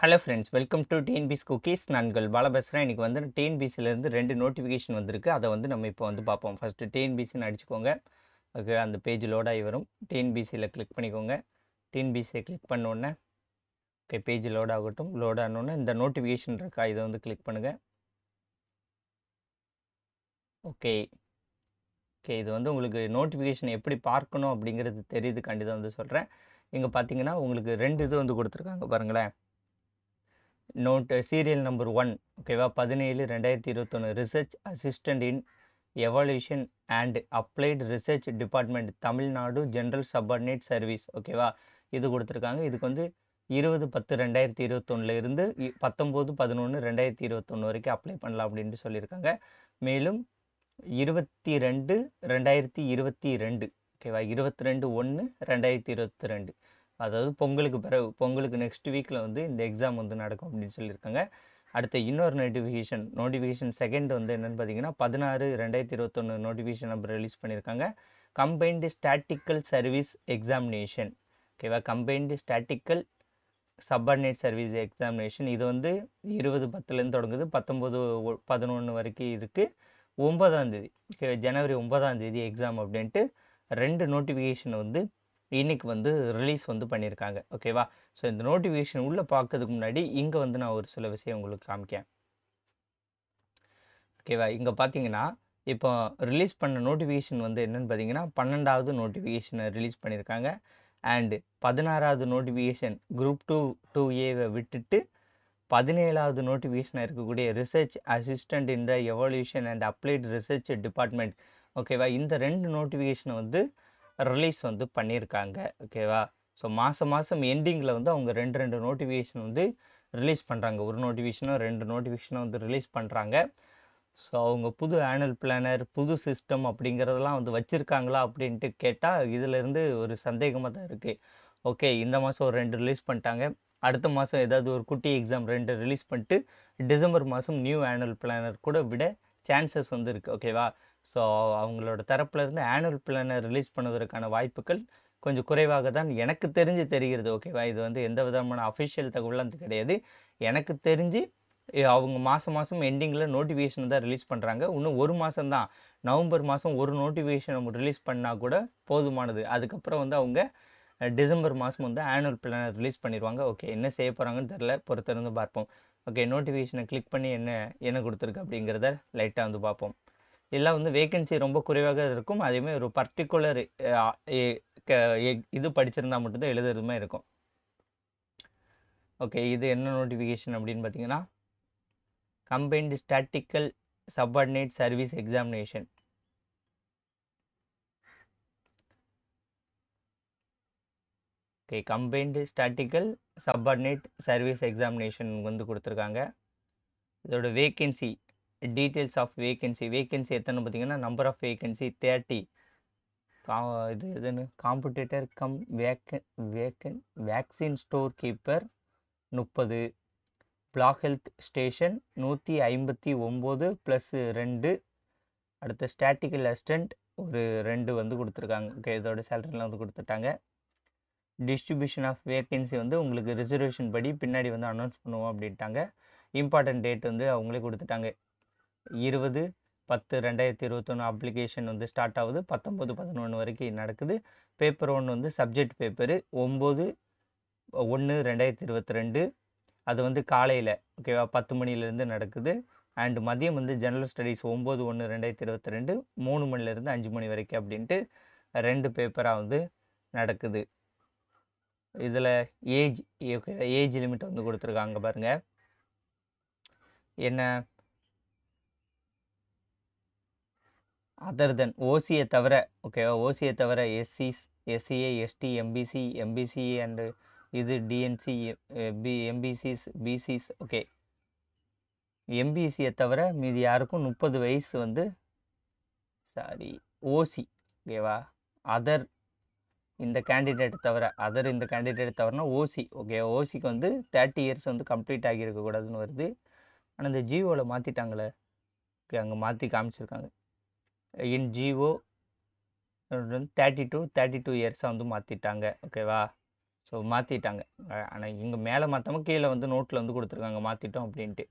Hello friends, welcome to TNPS cookies. நான் உங்கள் பாலா பேசுகிறேன். இன்றைக்கி வந்து டிஎன்பிஎஸ்சிலேருந்து 2 நோட்டிஃபிகேஷன் வந்திருக்கு. அதை வந்து நம்ம இப்போ வந்து பார்ப்போம். ஃபஸ்ட்டு டிஎன்பிஎஸ்சின்னு அடிச்சுக்கோங்க. அதுக்கு அந்த பேஜ் லோட் ஆகி வரும். டிஎன்பிஎஸ்சியில் கிளிக் பண்ணிக்கோங்க. டிஎன்பிஎஸ்சியை கிளிக் பண்ணோன்னே ஓகே, பேஜ் லோட் ஆகட்டும். லோட் ஆனோடனே இந்த நோட்டிஃபிகேஷன் இருக்கா, இதை வந்து கிளிக் பண்ணுங்கள். ஓகே ஓகே இது வந்து உங்களுக்கு நோட்டிஃபிகேஷன் எப்படி பார்க்கணும் அப்படிங்கிறது தெரியுதுக்காண்டி தான் வந்து சொல்கிறேன். இங்கே பார்த்தீங்கன்னா உங்களுக்கு 2 இது வந்து கொடுத்துருக்காங்க பாருங்களேன். சீரியல் நம்பர் 1 ஓகேவா, 17/2021 research assistant in evolution and applied research department Tamil Nadu general subordinate service ஓகேவா, இது கொடுத்துருக்காங்க. இதுக்கு வந்து 20/10/2021 இருந்து 19/11/2021 வரைக்கும் அப்ளை பண்ணலாம் அப்படின்ட்டு சொல்லியிருக்காங்க. மேலும் 22/2022 ஓகேவா, 22/1/2022 அதாவது பொங்கலுக்கு பிறகு, பொங்கலுக்கு நெக்ஸ்ட் வீக்கில் வந்து இந்த எக்ஸாம் வந்து நடக்கும் அப்படின்னு சொல்லியிருக்காங்க. அடுத்த இன்னொரு நோட்டிஃபிகேஷன் செகண்ட் வந்து என்னென்னு பார்த்தீங்கன்னா 16/2021 நோட்டிஃபிகேஷன் நம்பர் ரிலீஸ் பண்ணியிருக்காங்க. கம்பைன்டு ஸ்டாட்டிக்கல் சர்வீஸ் எக்ஸாமினேஷன் ஓகேவா, combined statistical subordinate service examination. இது வந்து 20/10 தொடங்குது, 19/11 வரைக்கும் இருக்குது. 9ஆம் தேதி ஓகே, ஜனவரி 9ஆம் தேதி எக்ஸாம் அப்படின்ட்டு 2 நோட்டிஃபிகேஷன் வந்து இன்னைக்கு வந்து ரிலீஸ் வந்து பண்ணியிருக்காங்க ஓகேவா. ஸோ இந்த நோட்டிஃபிகேஷன் உள்ளே பார்க்கறதுக்கு முன்னாடி இங்கே வந்து நான் ஒரு சில விஷயம் உங்களுக்கு காமிக்கேன் ஓகேவா. இங்கே பார்த்தீங்கன்னா இப்போ ரிலீஸ் பண்ண நோட்டிஃபிகேஷன் வந்து என்னென்னு பார்த்தீங்கன்னா 12வது நோட்டிஃபிகேஷனை ரிலீஸ் பண்ணியிருக்காங்க. அண்டு 16வது நோட்டிஃபிகேஷன் குரூப் 2A விட்டுட்டு 17வது நோட்டிஃபிகேஷனாக இருக்கக்கூடிய research assistant in the evolution and applied research department ஓகேவா, இந்த 2 நோட்டிஃபிகேஷனை வந்து ரிலீஸ் வந்து பண்ணியிருக்காங்க ஓகேவா. ஸோ மாதம் எண்டிங்கில் வந்து அவங்க 2 நோட்டிஃபிகேஷன் வந்து ரிலீஸ் பண்ணுறாங்க. ஒரு நோட்டிஃபிகேஷனோ 2 நோட்டிஃபிகேஷனோ வந்து ரிலீஸ் பண்ணுறாங்க. ஸோ அவங்க புது ஆனுவல் பிளானர், புது சிஸ்டம் அப்படிங்கிறதெல்லாம் வந்து வச்சுருக்காங்களா அப்படின்ட்டு கேட்டால் இதிலேருந்து ஒரு சந்தேகமாக தான் இருக்குது. ஓகே, இந்த மாதம் ஒரு 2 ரிலீஸ் பண்ணிட்டாங்க, அடுத்த மாதம் ஏதாவது ஒரு குட்டி எக்ஸாம் 2 ரிலீஸ் பண்ணிட்டு டிசம்பர் மாதம் நியூ ஆனுவல் பிளானர் கூட விட சான்சஸ் வந்து இருக்குது ஓகேவா. ஸோ அவங்களோட தரப்புலேருந்து ஆனுவல் பிளானர் ரிலீஸ் பண்ணுவதற்கான வாய்ப்புகள் கொஞ்சம் குறைவாக தான் எனக்கு தெரிஞ்சு தெரிகிறது ஓகேவா. இது வந்து எந்த விதமான அஃபிஷியல் தகவலாம் கிடையாது. எனக்கு தெரிஞ்சு அவங்க மாதம் எண்டிங்கில் நோட்டிஃபிகேஷன் தான் ரிலீஸ் பண்ணுறாங்க. இன்னும் ஒரு மாதம் தான், நவம்பர் மாதம் ஒரு நோட்டிஃபிகேஷன் ரிலீஸ் பண்ணால் கூட போதுமானது. அதுக்கப்புறம் வந்து அவங்க டிசம்பர் மாதம் வந்து ஆனுவல் பிளானர் ரிலீஸ் பண்ணிடுவாங்க. ஓகே, என்ன செய்ய போகிறாங்கன்னு தெரில, பொறுத்திருந்து பார்ப்போம். ஓகே, நோட்டிஃபிகேஷனை கிளிக் பண்ணி என்ன கொடுத்துருக்கு அப்படிங்கிறத லைட்டாக வந்து பார்ப்போம். இதெல்லாம் வந்து வேகன்சி ரொம்ப குறைவாக இருக்கும். அதேமாதிரி ஒரு பர்டிகுலர் இது படிச்சிருந்தால் மட்டும்தான் எழுதுறதுமே இருக்கும். ஓகே, இது என்ன நோட்டிஃபிகேஷன் அப்படின்னு பார்த்தீங்கன்னா combined statistical subordinate service examination. Okay, combined statistical subordinate service examination வந்து கொடுத்துருக்காங்க. இதோட வேக்கன்சி டீட்டெயில்ஸ் ஆஃப் வேக்கன்சி எத்தனை பார்த்தீங்கன்னா நம்பர் ஆஃப் வேக்கன்சி 30. இது எதுன்னு competitor cum vaccine store keeper 30, block health station 159 +2, அடுத்த ஸ்டாட்டிக்கல் அசிஸ்டண்ட் ஒரு 2 வந்து கொடுத்துருக்காங்க. ஓகே, இதோட சேலரிலாம் வந்து கொடுத்துட்டாங்க. டிஸ்ட்ரிபியூஷன் ஆஃப் வேக்கன்சி வந்து உங்களுக்கு ரிசர்வேஷன் படி பின்னாடி வந்து அனௌன்ஸ் பண்ணுவோம் அப்படின்ட்டாங்க. இம்பார்ட்டன்ட் டேட் வந்து அவங்களே கொடுத்துட்டாங்க. 20/10/2021 அப்ளிகேஷன் வந்து ஸ்டார்ட் ஆகுது, 19/11 வரைக்கும் நடக்குது. பேப்பர் 1 வந்து சப்ஜெக்ட் பேப்பரு 9/1/2022. அது வந்து காலையில் ஓகேவா 10 மணிலேருந்து நடக்குது. அண்டு மதியம் வந்து ஜெனரல் ஸ்டடீஸ் 9/1/2022 3 மணிலேருந்து 5 மணி வரைக்கும் அப்படின்ட்டு 2 பேப்பராக வந்து நடக்குது. இதில் ஏஜ் லிமிட் வந்து கொடுத்துருக்காங்க பாருங்கள். என்ன அதர் தென் ஓசியை தவிர ஓகேவா, ஓசியை தவிர எஸ்சிஸ், எஸ்சிஏ, எஸ்டி, எம்பிசி அண்டு இது டிஎன்சி, எம்பிசிஸ், பிசிஸ் ஓகே. எம்பிசியை தவிர மீதி யாருக்கும் 30 வயசு வந்து ஓசி ஓகேவா. அதர் இந்த கேண்டிடேட் தவிரனா ஓசி ஓகே. ஓசிக்கு வந்து 30 இயர்ஸ் வந்து கம்ப்ளீட் ஆகியிருக்கக்கூடாதுன்னு வருது. ஆனால் இந்த ஜியோவில் மாற்றிட்டாங்களே ஓகே, அங்கே மாற்றி காமிச்சிருக்காங்க. இன் ஜிஓ 32 இயர்ஸாக வந்து மாற்றிட்டாங்க ஓகேவா. ஸோ மாற்றிட்டாங்க. ஆனால் இங்கே மேலே மாற்றாமல் கீழே வந்து நோட்டில் வந்து கொடுத்துருக்காங்க மாற்றிட்டோம் அப்படின்ட்டு.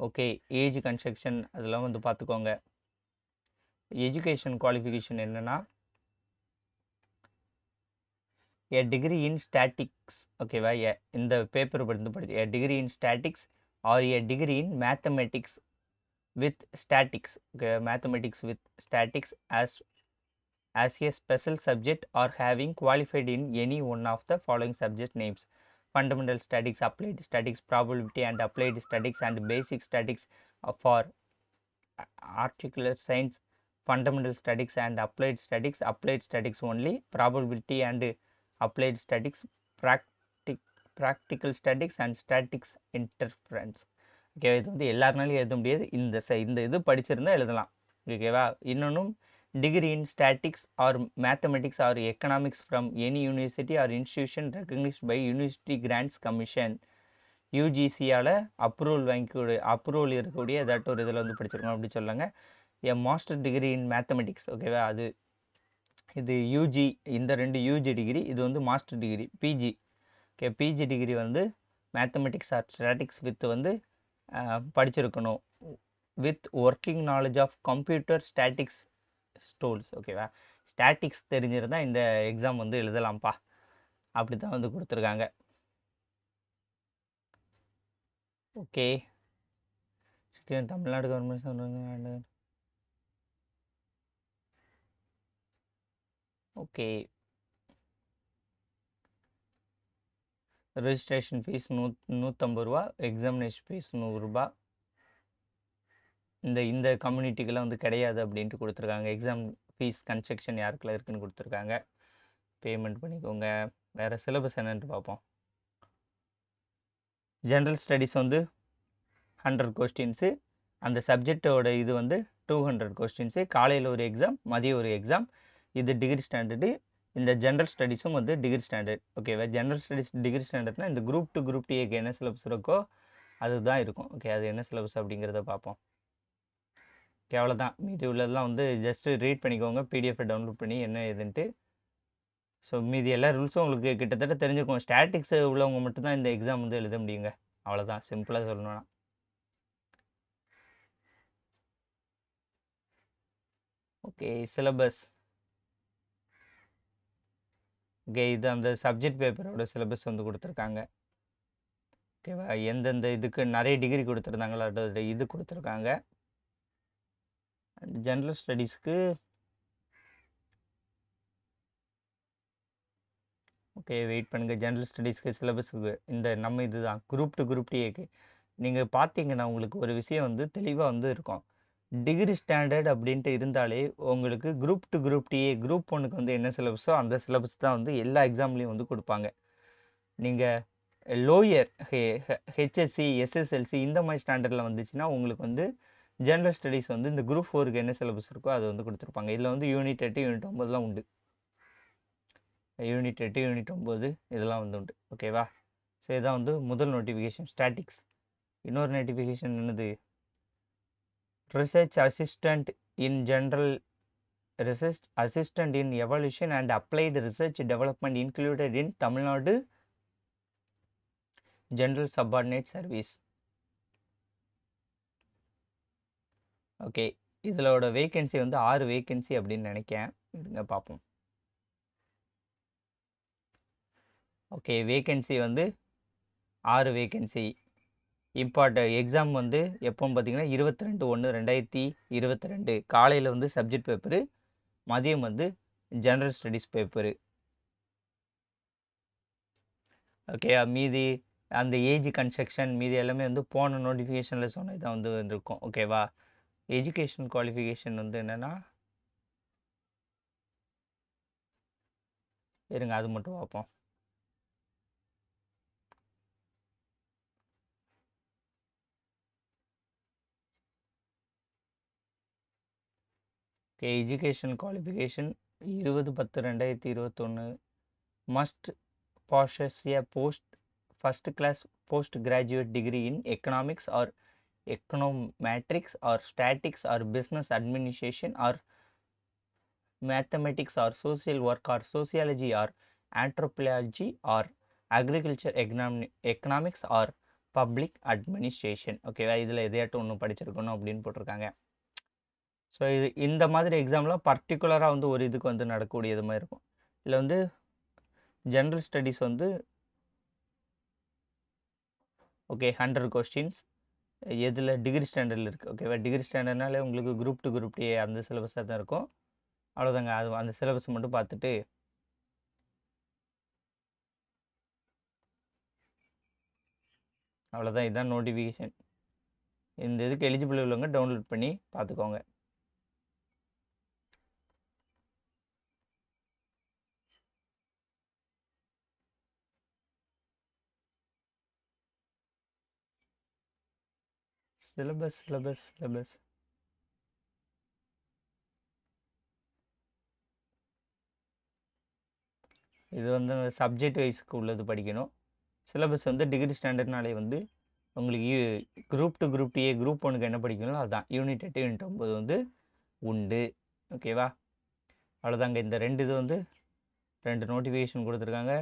ஓகே, ஏஜ் கன்ஸ்ட்ரக்ஷன் அதெல்லாம் வந்து பார்த்துக்கோங்க. எஜுகேஷன் குவாலிஃபிகேஷன் என்னென்னா a degree in statics, ஓகேவா, இந்த பேப்பர் வந்து படிச்சு a degree in statics or a degree in mathematics with statics, okay, mathematics with statics as a special subject or having qualified in any one of the following subject names: fundamental statics, applied statics, probability and applied statics, and basic statics for articular science, fundamental statics and applied statics only, probability and applied statics, practical statics and statics interference. Okay, இது வந்து எல்லாருனாலையும் எழுத முடியாது. இந்த இது படிச்சிருந்தா எழுதலாம். ஓகேவா. இன்னொன்றும் degree in statistics or mathematics or economics from any university or institution recognised by university grants commission, யூஜிசியால் அப்ரூவல் இருக்கக்கூடிய ஏதாட்டும் ஒரு இதில் வந்து படிச்சிருக்கோம் அப்படி சொல்லுங்க. A master degree in mathematics, ஓகேவா, இது யூஜி, இந்த 2 யூஜி டிகிரி, இது வந்து master degree PG. Okay, PG degree வந்து மேத்தமெட்டிக்ஸ் ஆர் ஸ்டாட்டிக்ஸ் வித் வந்து படிச்சிருக்கணும், with working knowledge of computer statistics tools. ஓகேவா, ஸ்டாட்டிக்ஸ் தெரிஞ்சிருந்தால் இந்த எக்ஸாம் வந்து எழுதலாம்ப்பா. அப்படி தான் வந்து கொடுத்துருக்காங்க. Okay, Tamil Nadu government. Okay, registration fees 150 ரூபா, எக்ஸாமினேஷன் ஃபீஸ் 100 ரூபா. இந்த கம்யூனிட்டிக்கெல்லாம் வந்து கிடையாது அப்படின்ட்டு கொடுத்துருக்காங்க. எக்ஸாம் ஃபீஸ் கன்ஸ்ட்ரக்ஷன் யாருக்கெல்லாம் இருக்குன்னு கொடுத்துருக்காங்க. பேமெண்ட் பண்ணிக்கோங்க. வேறு சிலபஸ் என்னன்ட்டு பார்ப்போம். ஜென்ரல் ஸ்டடீஸ் வந்து 100 கொஸ்டின்ஸு, அந்த சப்ஜெக்டோட இது வந்து 200 கொஸ்டின்ஸு. காலையில் ஒரு எக்ஸாம், மதியம் ஒரு எக்ஸாம். இது டிகிரி ஸ்டாண்டர்டு. இந்த ஜென்ரல் ஸ்டடீஸும் வந்து டிகிரி ஸ்டாண்டர்ட். ஓகேவா, ஜென்ரல் ஸ்டடீஸ் டிகிரி ஸ்டாண்டர்ட்னா இந்த குரூப் 2 குரூப் டிஏக்கு என்ன சிலபஸ் இருக்கோ அதுதான் இருக்கும். ஓகே, அது என்ன சிலபஸ் அப்படிங்கிறத பார்ப்போம். ஓகே, அவ்வளோதான். மீதி உள்ளதெல்லாம் வந்து ஜஸ்ட்டு ரீட் பண்ணிக்கோங்க, பிடிஎஃப் டவுன்லோட் பண்ணி என்ன ஏதுன்ட்டு. ஸோ மீதி எல்லா ரூல்ஸும் உங்களுக்கு கிட்டத்தட்ட தெரிஞ்சிருக்கும். ஸ்டாட்டிக்ஸ் உள்ளவங்க மட்டும்தான் இந்த எக்ஸாம் வந்து எழுத முடியுங்க. அவ்வளோதான், சிம்பிளாக சொல்லணும்னா. Okay, syllabus. ஓகே, இது அந்த சப்ஜெக்ட் பேப்பரோட சிலபஸ் வந்து கொடுத்துருக்காங்க. ஓகேவா, எந்தெந்த இதுக்கு நிறைய டிகிரி கொடுத்துருந்தாங்களோ அதோட இது கொடுத்துருக்காங்க. ஜென்ரல் ஸ்டடீஸ்க்கு ஓகே வெயிட் பண்ணுங்கள். ஜென்ரல் ஸ்டடீஸ்க்கு சிலபஸுக்கு இந்த நம்ம இது தான் குரூப் 2 குரூப் டிஏக்கு. நீங்கள் பார்த்தீங்கன்னா உங்களுக்கு ஒரு விஷயம் வந்து தெளிவாக வந்து இருக்கும். டிகிரி ஸ்டாண்டர்ட் அப்படின்ட்டு இருந்தாலே உங்களுக்கு குரூப் 2 குரூப் டிஏ குரூப் 1க்கு வந்து என்ன சிலபஸோ அந்த சிலபஸ் தான் வந்து எல்லா எக்ஸாம்லேயும் வந்து கொடுப்பாங்க. நீங்கள் லோயர் ஹெச்எஸ்சி எஸ்எஸ்எல்சி இந்த மாதிரி ஸ்டாண்டர்டில் வந்துச்சுன்னா உங்களுக்கு வந்து ஜென்ரல் ஸ்டடீஸ் வந்து இந்த குரூப் 4க்கு என்ன சிலபஸ் இருக்கோ அதை வந்து கொடுத்துருப்பாங்க. இதில் வந்து யூனிட் 8 யூனிட் 9 உண்டு. யூனிட் 8 யூனிட் 9 இதெல்லாம் வந்து உண்டு. ஓகேவா, ஸோ இதான் வந்து முதல் நோட்டிஃபிகேஷன் ஸ்டாட்டிக்ஸ். இன்னொரு நோட்டிஃபிகேஷன் என்னது, research assistant in general research assistant in evolution and applied research development included in Tamil Nadu general subordinate service. Okay, இதோட வேகன்சி வந்து 6 வேகன்சி அப்படின்னு நினைக்கிறேன். இருங்க பார்ப்போம். ஓகே, வேகன்சி வந்து 6 வேகன்சி. எக்ஸாம் வந்து எப்போன்னு பார்த்தீங்கன்னா 22/1/2022 காலையில் வந்து சப்ஜெக்ட் பேப்பரு, மதியம் வந்து ஜென்ரல் ஸ்டடீஸ் பேப்பரு. ஓகே, மீதி அந்த ஏஜ் கன்ஸ்ட்ரக்ஷன் மீதி எல்லாமே வந்து போன நோட்டிஃபிகேஷனில் சொன்னது தான் வந்து இருக்கும். ஓகேவா, எஜுகேஷன் குவாலிஃபிகேஷன் வந்து என்னென்னா இருங்க அது மட்டும் பார்ப்போம். Okay, education qualification 20/10/2021 must possess a first class postgraduate degree in economics or econometrics or statics or business administration or mathematics or social work or sociology or anthropology or agriculture economics or public administration. ஓகேவா, இதில் எதையாட்டும் ஒன்று படிச்சிருக்கணும் அப்படின்னு போட்டிருக்காங்க. So இந்த மாதிரி எக்ஸாம்லாம் பர்டிகுலராக வந்து ஒரு இதுக்கு வந்து நடக்கக்கூடியது மாதிரி இருக்கும். இதில் வந்து ஜென்ரல் ஸ்டடீஸ் வந்து ஓகே 100 கொஸ்டின்ஸ் எதில் டிகிரி ஸ்டாண்டர்டில் இருக்குது. ஓகேவா, டிகிரி ஸ்டாண்டர்ட்னாலே உங்களுக்கு குரூப் 2 குரூப் ஏ அந்த சிலபஸாக தான் இருக்கும். அவ்வளோதாங்க, அது அந்த சிலபஸ் மட்டும் பார்த்துட்டு அவ்வளோதான். இதுதான் நோட்டிஃபிகேஷன். இந்த இதுக்கு எலிஜிபிள் உள்ளவங்க டவுன்லோட் பண்ணி பார்த்துக்கோங்க. சிலபஸ் சிலபஸ் சிலபஸ் இது வந்து சப்ஜெக்ட் வைஸ்க்கு உள்ளது படிக்கணும். சிலபஸ் வந்து டிகிரி ஸ்டாண்டர்ட்னாலே வந்து உங்களுக்கு குரூப் 2 குரூப் ஏ குரூப் 1க்கு என்ன படிக்கணும் அதுதான். யூனிட் 8 யூனிட் 9 வந்து உண்டு. ஓகேவா, அவ்வளோதாங்க. இந்த 2 இது வந்து 2 நோட்டிஃபிகேஷன் கொடுத்துருக்காங்க.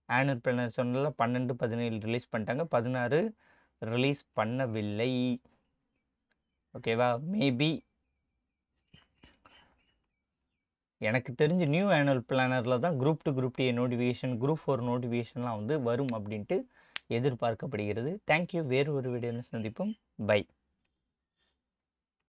ஆனுவல் பிளானர் சொன்னல 12 17 ரிலீஸ் பண்ணிட்டாங்க, 16 ரிலீஸ் பண்ணவில்லை. ஓகேவா, மேபி எனக்கு தெரிஞ்சு நியூ ஆனுவல் பிளானரில் தான் group 2 group A notification group 4 நோட்டிஃபிகேஷன்லாம் வந்து வரும் அப்படின்ட்டு எதிர்பார்க்கப்படுகிறது. தேங்க்யூ. வேறு ஒரு வீடியோவில் சந்திப்போம். பை.